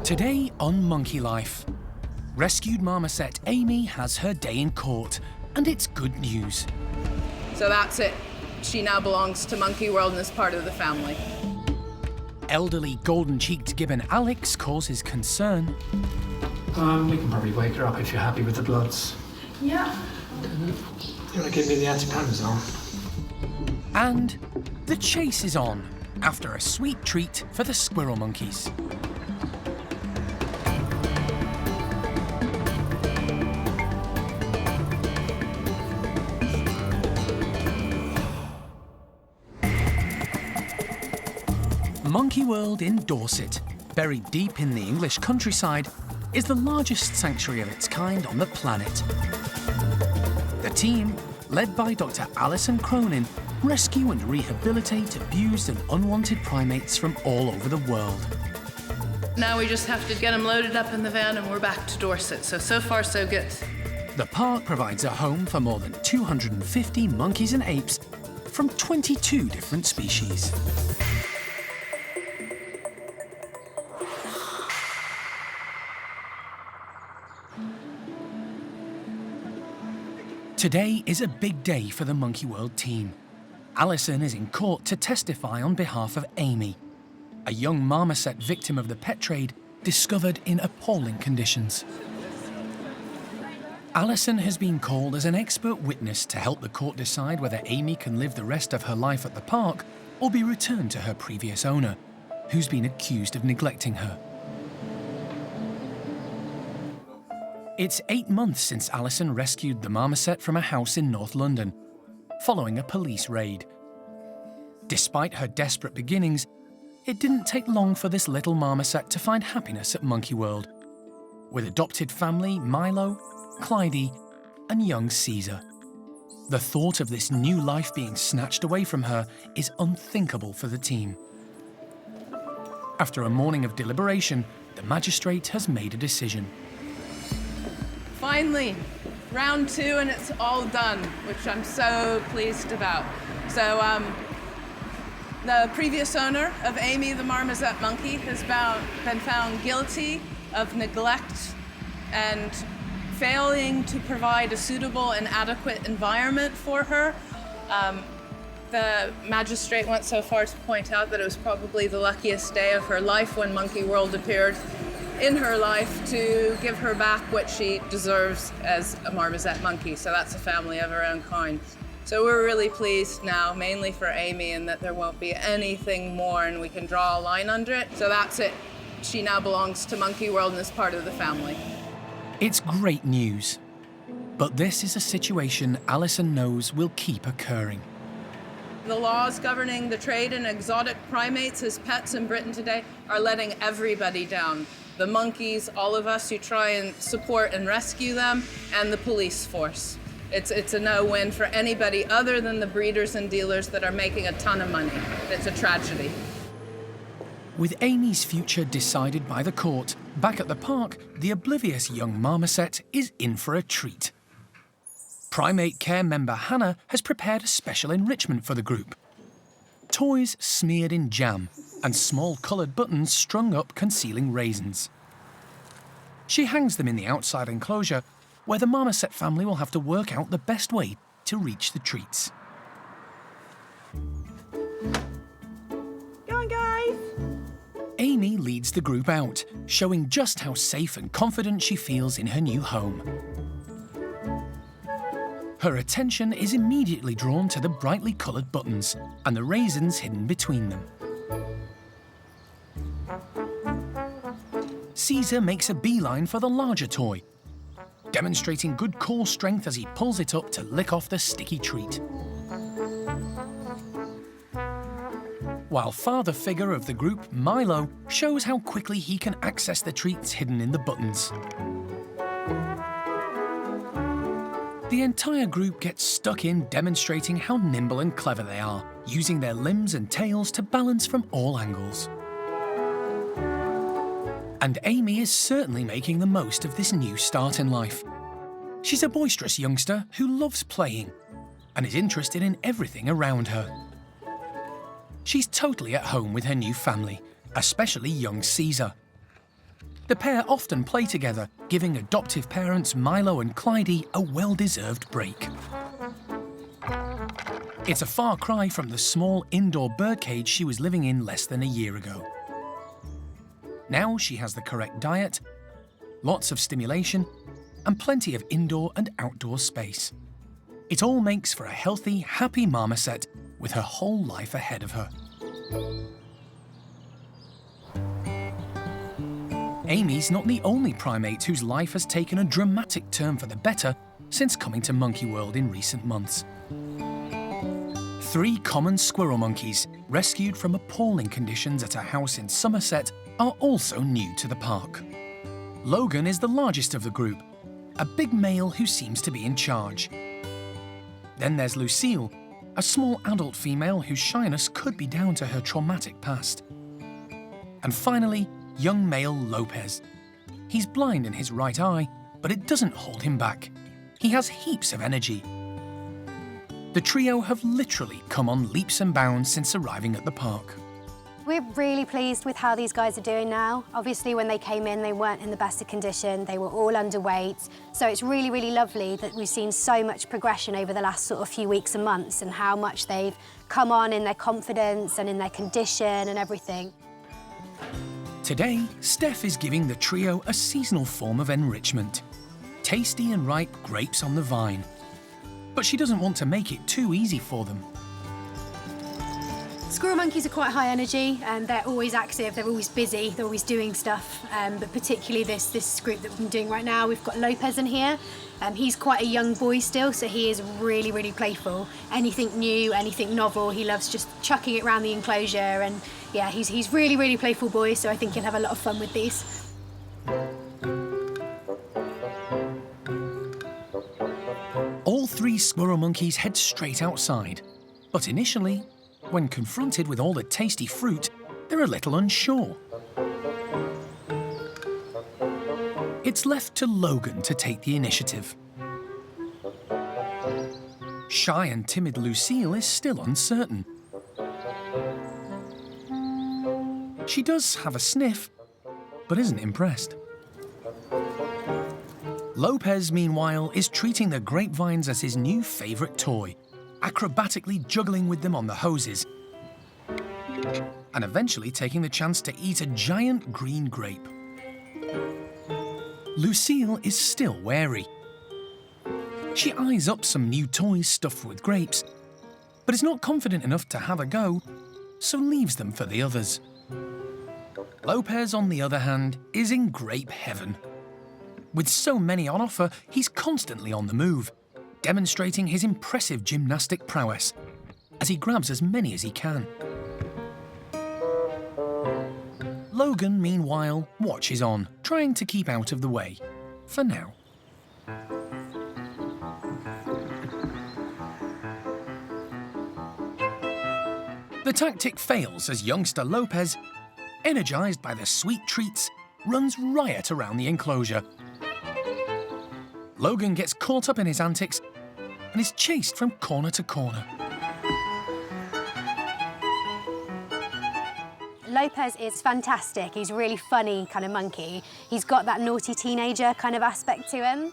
Today on Monkey Life, rescued marmoset Amy has her day in court, and it's good news. So that's it. She now belongs to Monkey World and is part of the family. Elderly golden-cheeked Gibbon Alex causes concern. We can probably wake her up if you're happy with the bloods. Yeah. You want to give me the antiparmesan? And the chase is on after a sweet treat for the squirrel monkeys. Monkey World in Dorset, buried deep in the English countryside, is the largest sanctuary of its kind on the planet. The team, led by Dr. Alison Cronin, rescue and rehabilitate abused and unwanted primates from all over the world. Now we just have to get them loaded up in the van and we're back to Dorset. So far, so good. The park provides a home for more than 250 monkeys and apes from 22 different species. Today is a big day for the Monkey World team. Alison is in court to testify on behalf of Amy, a young marmoset victim of the pet trade discovered in appalling conditions. Alison has been called as an expert witness to help the court decide whether Amy can live the rest of her life at the park or be returned to her previous owner, who's been accused of neglecting her. It's 8 months since Alison rescued the marmoset from a house in North London, following a police raid. Despite her desperate beginnings, it didn't take long for this little marmoset to find happiness at Monkey World, with adopted family Milo, Clyde, and young Caesar. The thought of this new life being snatched away from her is unthinkable for the team. After a morning of deliberation, the magistrate has made a decision. Finally, round 2 and it's all done, which I'm so pleased about. So the previous owner of Amy the marmoset monkey has been found guilty of neglect and failing to provide a suitable and adequate environment for her. The magistrate went so far to point out that it was probably the luckiest day of her life when Monkey World appeared in her life to give her back what she deserves as a marmoset monkey. So that's a family of her own kind. So we're really pleased now, mainly for Amy, and that there won't be anything more and we can draw a line under it. So that's it. She now belongs to Monkey World and is part of the family. It's great news. But this is a situation Alison knows will keep occurring. The laws governing the trade in exotic primates as pets in Britain today are letting everybody down. The monkeys, all of us who try and support and rescue them, and the police force. It's a no-win for anybody other than the breeders and dealers that are making a ton of money. It's a tragedy. With Amy's future decided by the court, back at the park, the oblivious young marmoset is in for a treat. Primate care member Hannah has prepared a special enrichment for the group. Toys smeared in jam and small coloured buttons strung up concealing raisins. She hangs them in the outside enclosure where the marmoset family will have to work out the best way to reach the treats. Go on, guys! Amy leads the group out, showing just how safe and confident she feels in her new home. Her attention is immediately drawn to the brightly coloured buttons and the raisins hidden between them. Caesar makes a beeline for the larger toy, demonstrating good core strength as he pulls it up to lick off the sticky treat. While father figure of the group, Milo, shows how quickly he can access the treats hidden in the buttons. The entire group gets stuck in demonstrating how nimble and clever they are, using their limbs and tails to balance from all angles. And Amy is certainly making the most of this new start in life. She's a boisterous youngster who loves playing and is interested in everything around her. She's totally at home with her new family, especially young Caesar. The pair often play together, giving adoptive parents Milo and Clydie a well-deserved break. It's a far cry from the small indoor birdcage she was living in less than a year ago. Now she has the correct diet, lots of stimulation, and plenty of indoor and outdoor space. It all makes for a healthy, happy marmoset with her whole life ahead of her. Amy's not the only primate whose life has taken a dramatic turn for the better since coming to Monkey World in recent months. 3 common squirrel monkeys, rescued from appalling conditions at a house in Somerset, are also new to the park. Logan is the largest of the group, a big male who seems to be in charge. Then there's Lucille, a small adult female whose shyness could be down to her traumatic past. And finally, young male Lopez. He's blind in his right eye, but it doesn't hold him back. He has heaps of energy. The trio have literally come on leaps and bounds since arriving at the park. We're really pleased with how these guys are doing now. Obviously, when they came in, they weren't in the best of condition. They were all underweight. So it's really, really lovely that we've seen so much progression over the last sort of few weeks and months and how much they've come on in their confidence and in their condition and everything. Today, Steph is giving the trio a seasonal form of enrichment. Tasty and ripe grapes on the vine. But she doesn't want to make it too easy for them. Squirrel monkeys are quite high energy and they're always active, they're always busy, they're always doing stuff. But particularly this group that we've been doing right now, we've got Lopez in here. He's quite a young boy still, so he is really, really playful. Anything new, anything novel, he loves just chucking it around the enclosure. And yeah, he's really, really playful boy, so I think he'll have a lot of fun with these. All 3 squirrel monkeys head straight outside. But initially, when confronted with all the tasty fruit, they're a little unsure. It's left to Logan to take the initiative. Shy and timid Lucille is still uncertain. She does have a sniff, but isn't impressed. Lopez, meanwhile, is treating the grapevines as his new favourite toy, acrobatically juggling with them on the hoses, and eventually taking the chance to eat a giant green grape. Lucille is still wary. She eyes up some new toys stuffed with grapes, but is not confident enough to have a go, so leaves them for the others. Lopez, on the other hand, is in grape heaven. With so many on offer, he's constantly on the move, demonstrating his impressive gymnastic prowess as he grabs as many as he can. Logan, meanwhile, watches on, trying to keep out of the way, for now. The tactic fails as youngster Lopez, energised by the sweet treats, runs riot around the enclosure. Logan gets caught up in his antics and is chased from corner to corner. Lopez is fantastic. He's a really funny kind of monkey. He's got that naughty teenager kind of aspect to him.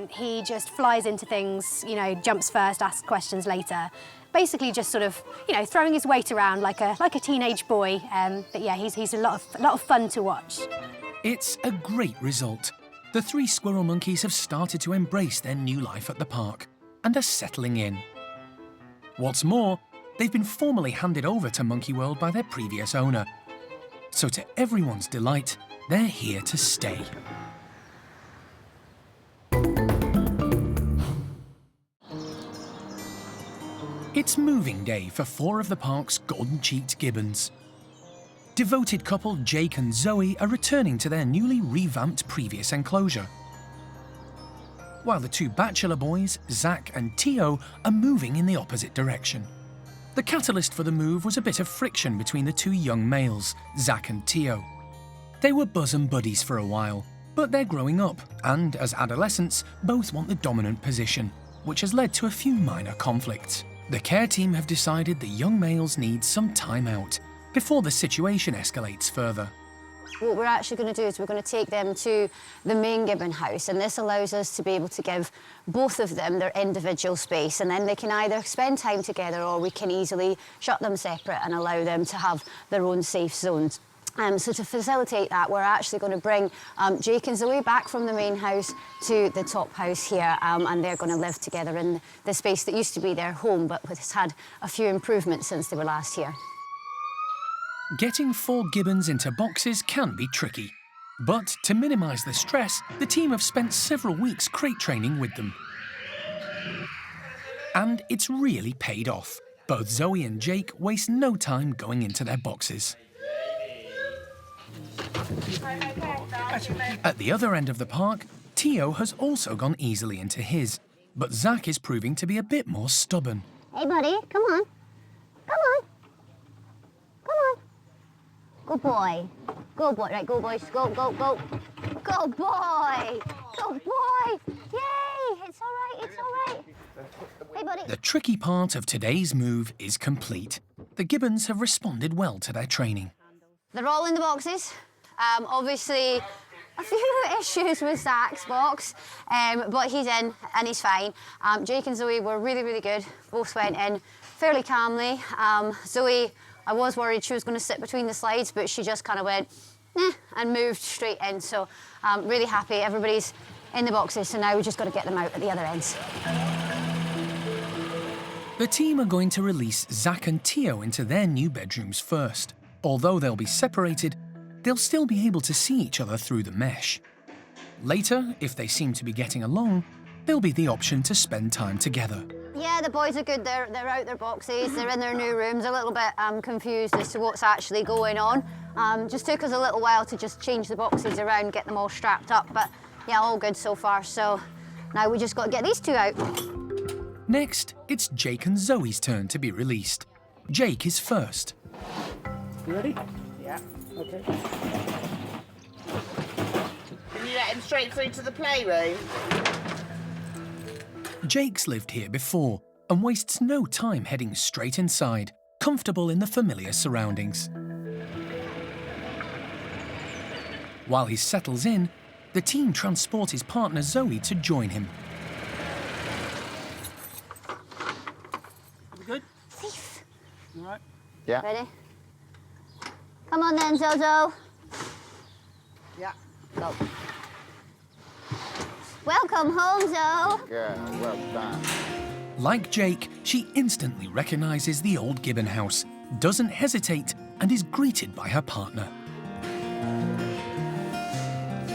He just flies into things, you know, jumps first, asks questions later. Basically just sort of, you know, throwing his weight around like a teenage boy. But yeah, he's a lot of fun to watch. It's a great result. The 3 squirrel monkeys have started to embrace their new life at the park and are settling in. What's more, they've been formally handed over to Monkey World by their previous owner. So to everyone's delight, they're here to stay. It's moving day for 4 of the park's golden-cheeked gibbons. Devoted couple Jake and Zoe are returning to their newly revamped previous enclosure, while the 2 bachelor boys, Zach and Tio, are moving in the opposite direction. The catalyst for the move was a bit of friction between the 2 young males, Zach and Tio. They were bosom buddies for a while, but they're growing up, and as adolescents, both want the dominant position, which has led to a few minor conflicts. The care team have decided the young males need some time out before the situation escalates further. What we're actually going to do is we're going to take them to the main Gibbon house, and this allows us to be able to give both of them their individual space, and then they can either spend time together or we can easily shut them separate and allow them to have their own safe zones. So to facilitate that, we're actually going to bring Jake and Zoe back from the main house to the top house here, and they're going to live together in the space that used to be their home, but has had a few improvements since they were last here. Getting 4 gibbons into boxes can be tricky. But to minimise the stress, the team have spent several weeks crate training with them. And it's really paid off. Both Zoe and Jake waste no time going into their boxes. At the other end of the park, Tio has also gone easily into his, but Zach is proving to be a bit more stubborn. Hey, buddy, come on. Come on. Come on. Good boy. Good boy. Right, go, boys. Go, go, go. Good boy. Good boy. Yay. It's all right. It's all right. Hey, buddy. The tricky part of today's move is complete. The gibbons have responded well to their training. They're all in the boxes. Obviously, a few issues with Zach's box, but he's in and he's fine. Jake and Zoe were really, really good. Both went in fairly calmly. Zoe, I was worried she was going to sit between the slides, but she just kind of went, eh, and moved straight in. So really happy. Everybody's in the boxes, so now we've just got to get them out at the other ends. The team are going to release Zach and Tio into their new bedrooms first. Although they'll be separated, they'll still be able to see each other through the mesh. Later, if they seem to be getting along, there'll be the option to spend time together. Yeah, the boys are good. They're out their boxes. They're in their new rooms. A little bit confused as to what's actually going on. Just took us a little while to just change the boxes around, get them all strapped up. But yeah, all good so far. So now we just got to get these two out. Next, it's Jake and Zoe's turn to be released. Jake is first. You ready? Yeah. Okay. Can you let him straight through to the playroom? Jake's lived here before and wastes no time heading straight inside, comfortable in the familiar surroundings. While he settles in, the team transport his partner Zoe to join him. You good? Thief. You all right? Yeah. Ready? Come on then, Zozo. Yeah. Go. Welcome home, Zo. Good, well done. Like Jake, she instantly recognises the old Gibbon house, doesn't hesitate, and is greeted by her partner.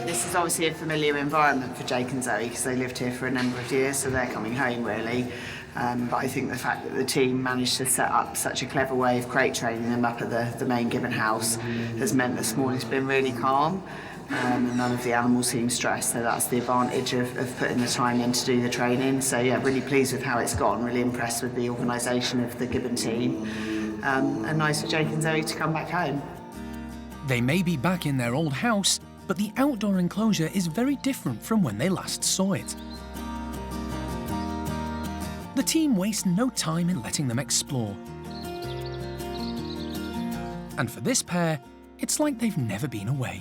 This is obviously a familiar environment for Jake and Zoe because they lived here for a number of years, so they're coming home really. But I think the fact that the team managed to set up such a clever way of crate training them up at the main Gibbon house has meant this morning's been really calm. And none of the animals seem stressed, so that's the advantage of putting the time in to do the training. So yeah, really pleased with how it's gone, really impressed with the organisation of the Gibbon team. And nice for Jake and Zoe to come back home. They may be back in their old house, but the outdoor enclosure is very different from when they last saw it. The team wastes no time in letting them explore. And for this pair, it's like they've never been away.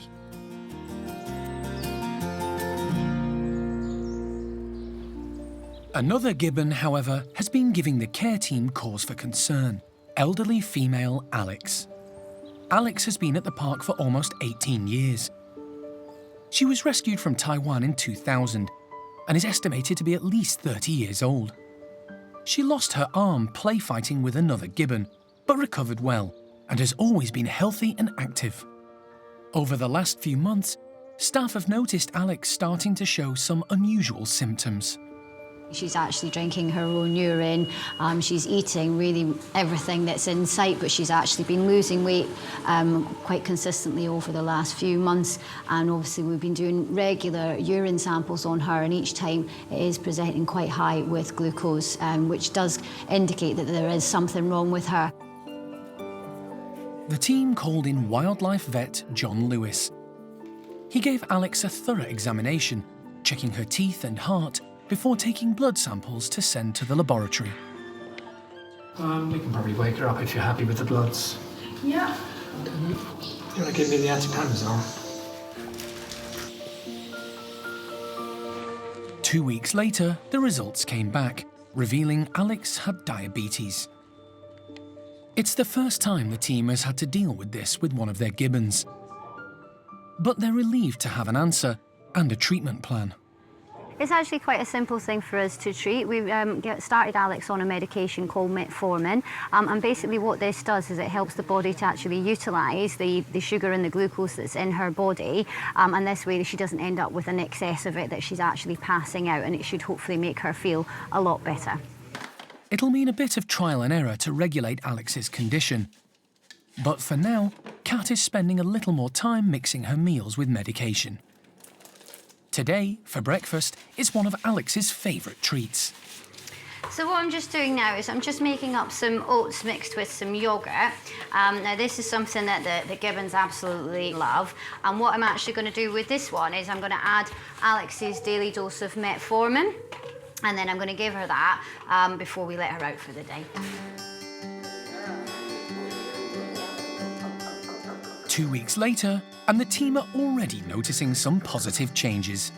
Another Gibbon, however, has been giving the care team cause for concern. Elderly female Alex. Alex has been at the park for almost 18 years. She was rescued from Taiwan in 2000 and is estimated to be at least 30 years old. She lost her arm play fighting with another Gibbon, but recovered well and has always been healthy and active. Over the last few months, staff have noticed Alex starting to show some unusual symptoms. She's actually drinking her own urine. She's eating really everything that's in sight, but she's actually been losing weight quite consistently over the last few months. And obviously we've been doing regular urine samples on her, and each time it is presenting quite high with glucose, which does indicate that there is something wrong with her. The team called in wildlife vet John Lewis. He gave Alex a thorough examination, checking her teeth and heart, before taking blood samples to send to the laboratory. We can probably wake her up if you're happy with the bloods. Yeah. You want to give me the anti-parmesan? 2 weeks later, the results came back, revealing Alex had diabetes. It's the first time the team has had to deal with this with one of their gibbons. But they're relieved to have an answer and a treatment plan. It's actually quite a simple thing for us to treat. We've started Alex on a medication called metformin, and basically what this does is it helps the body to actually utilise the sugar and the glucose that's in her body, and this way she doesn't end up with an excess of it that she's actually passing out, and it should hopefully make her feel a lot better. It'll mean a bit of trial and error to regulate Alex's condition. But for now, Kat is spending a little more time mixing her meals with medication. Today, for breakfast, is one of Alex's favourite treats. So what I'm just doing now is I'm just making up some oats mixed with some yoghurt. Now this is something that the gibbons absolutely love. And what I'm actually going to do with this one is I'm going to add Alex's daily dose of metformin. And then I'm going to give her that before we let her out for the day. 2 weeks later, and the team are already noticing some positive changes.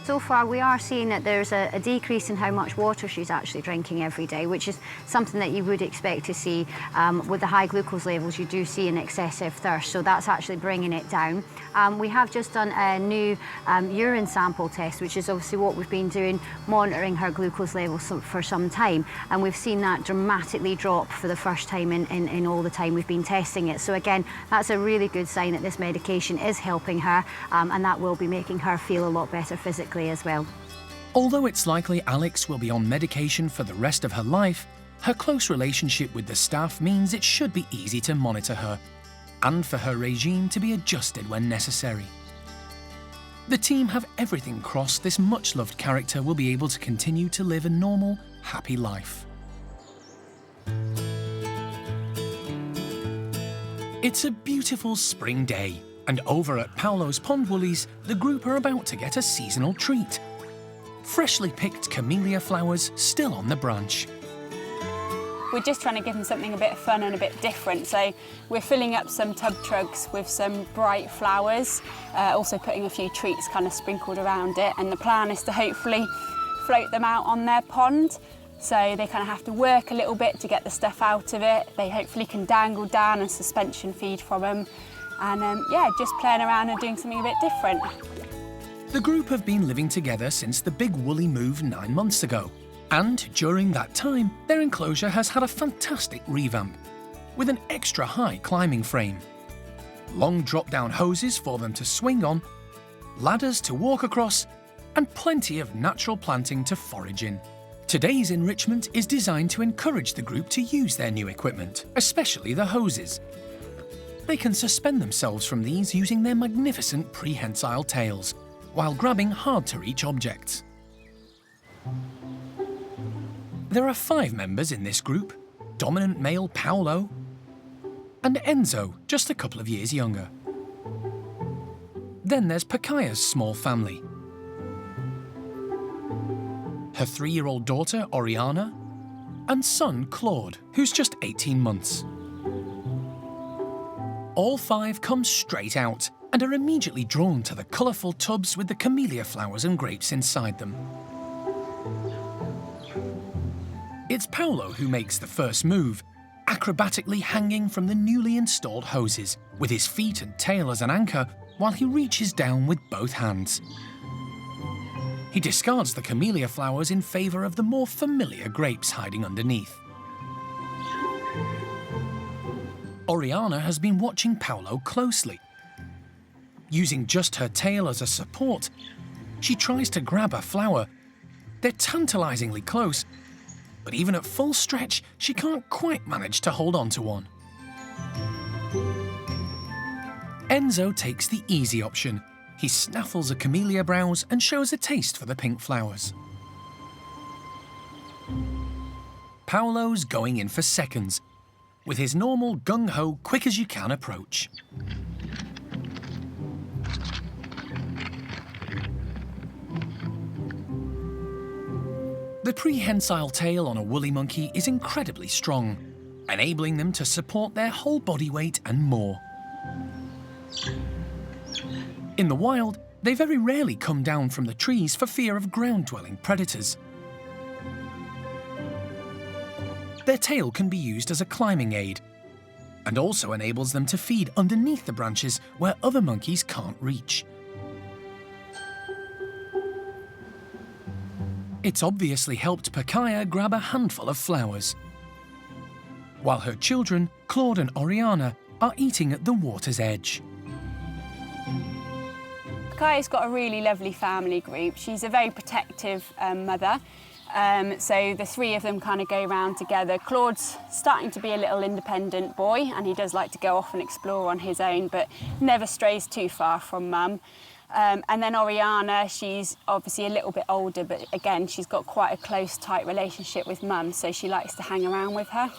So far, we are seeing that there's a decrease in how much water she's actually drinking every day, which is something that you would expect to see. With the high glucose levels, you do see an excessive thirst, so that's actually bringing it down. We have just done a new urine sample test, which is obviously what we've been doing, monitoring her glucose levels for some time, and we've seen that dramatically drop for the first time in all the time we've been testing it. So again, that's a really good sign that this medication is helping her, and that will be making her feel a lot better physically as well. Although it's likely Alex will be on medication for the rest of her life, her close relationship with the staff means it should be easy to monitor her, and for her regime to be adjusted when necessary. The team have everything crossed this much-loved character will be able to continue to live a normal, happy life. It's a beautiful spring day, and over at Paolo's Pond Woolies, the group are about to get a seasonal treat. Freshly picked camellia flowers still on the branch. We're just trying to give them something a bit fun and a bit different, so we're filling up some tub trugs with some bright flowers, also putting a few treats kind of sprinkled around it, and the plan is to hopefully float them out on their pond. So they kind of have to work a little bit to get the stuff out of it. They hopefully can dangle down and suspension feed from them. And yeah, just playing around and doing something a bit different. The group have been living together since the big woolly move 9 months ago. And during that time, their enclosure has had a fantastic revamp, with an extra high climbing frame, long drop-down hoses for them to swing on, ladders to walk across, and plenty of natural planting to forage in. Today's enrichment is designed to encourage the group to use their new equipment, especially the hoses. They can suspend themselves from these using their magnificent prehensile tails, while grabbing hard-to-reach objects. There are 5 members in this group: dominant male Paolo, and Enzo, just a couple of years younger. Then there's Pakaya's small family. Her 3-year-old daughter, Oriana, and son, Claude, who's just 18 months. All 5 come straight out and are immediately drawn to the colourful tubs with the camellia flowers and grapes inside them. It's Paolo who makes the first move, acrobatically hanging from the newly installed hoses, with his feet and tail as an anchor, while he reaches down with both hands. He discards the camellia flowers in favour of the more familiar grapes hiding underneath. Oriana has been watching Paolo closely. Using just her tail as a support, she tries to grab a flower. They're tantalisingly close, but even at full stretch, she can't quite manage to hold on to one. Enzo takes the easy option. He snaffles a camellia browse and shows a taste for the pink flowers. Paolo's going in for seconds, with his normal gung-ho, quick-as-you-can approach. The prehensile tail on a woolly monkey is incredibly strong, enabling them to support their whole body weight and more. In the wild, they very rarely come down from the trees for fear of ground-dwelling predators. Their tail can be used as a climbing aid, and also enables them to feed underneath the branches where other monkeys can't reach. It's obviously helped Pakaya grab a handful of flowers, while her children, Claude and Oriana, are eating at the water's edge. Pakaya's got a really lovely family group. She's a very protective mother. So the three of them kind of go around together. Claude's starting to be a little independent boy, and he does like to go off and explore on his own, but never strays too far from mum. And then Oriana, she's obviously a little bit older, but again, she's got quite a close, tight relationship with mum, so she likes to hang around with her.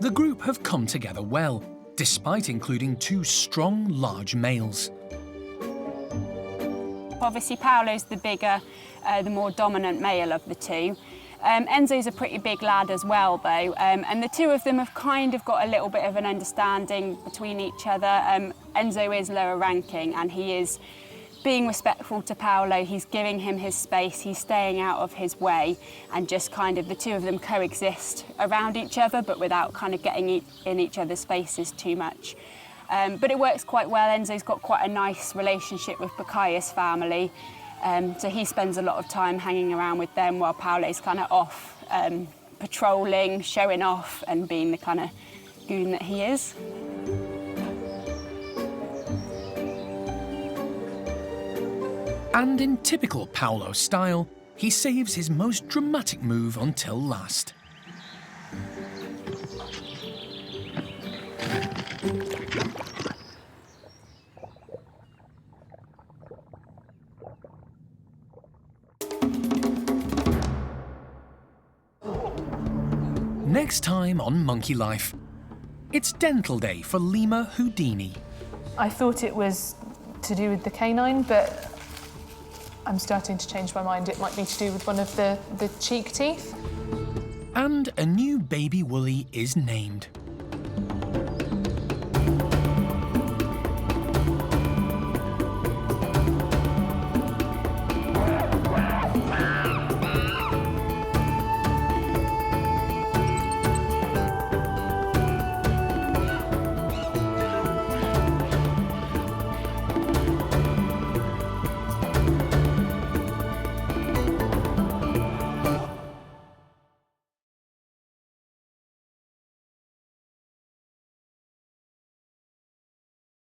The group have come together well, despite including 2 strong, large males. Obviously, Paolo's the bigger, the more dominant male of the two. Enzo's a pretty big lad as well, though, and the two of them have kind of got a little bit of an understanding between each other. Enzo is lower ranking, and he is being respectful to Paolo. He's giving him his space, he's staying out of his way, and just kind of the two of them coexist around each other, but without kind of getting in each other's faces too much. But it works quite well. Enzo's got quite a nice relationship with Pakaya's family. So he spends a lot of time hanging around with them while Paolo's kind of off patrolling, showing off and being the kind of goon that he is. And in typical Paolo style, he saves his most dramatic move until last. Next time on Monkey Life, it's dental day for Lima Houdini. I thought it was to do with the canine, but I'm starting to change my mind. It might be to do with one of the cheek teeth. And a new baby Woolly is named.